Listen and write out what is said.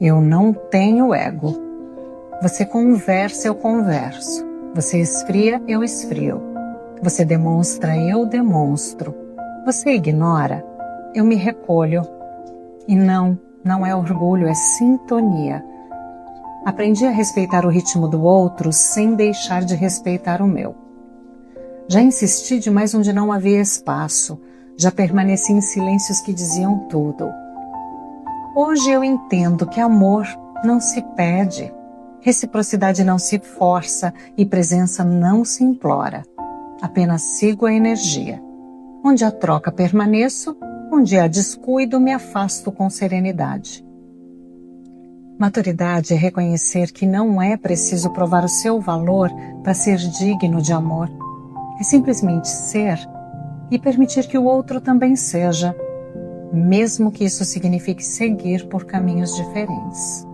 Eu não tenho ego. Você conversa, eu converso. Você esfria, eu esfrio. Você demonstra, eu demonstro. Você ignora, eu me recolho. E não é orgulho, é sintonia. Aprendi a respeitar o ritmo do outro sem deixar de respeitar o meu. Já insisti demais onde não havia espaço. Já permaneci em silêncios que diziam tudo. Hoje eu entendo que amor não se pede, reciprocidade não se força e presença não se implora. Apenas sigo a energia. Onde há troca permaneço, onde há descuido me afasto com serenidade. Maturidade é reconhecer que não é preciso provar o seu valor para ser digno de amor. É simplesmente ser e permitir que o outro também seja, mesmo que isso signifique seguir por caminhos diferentes.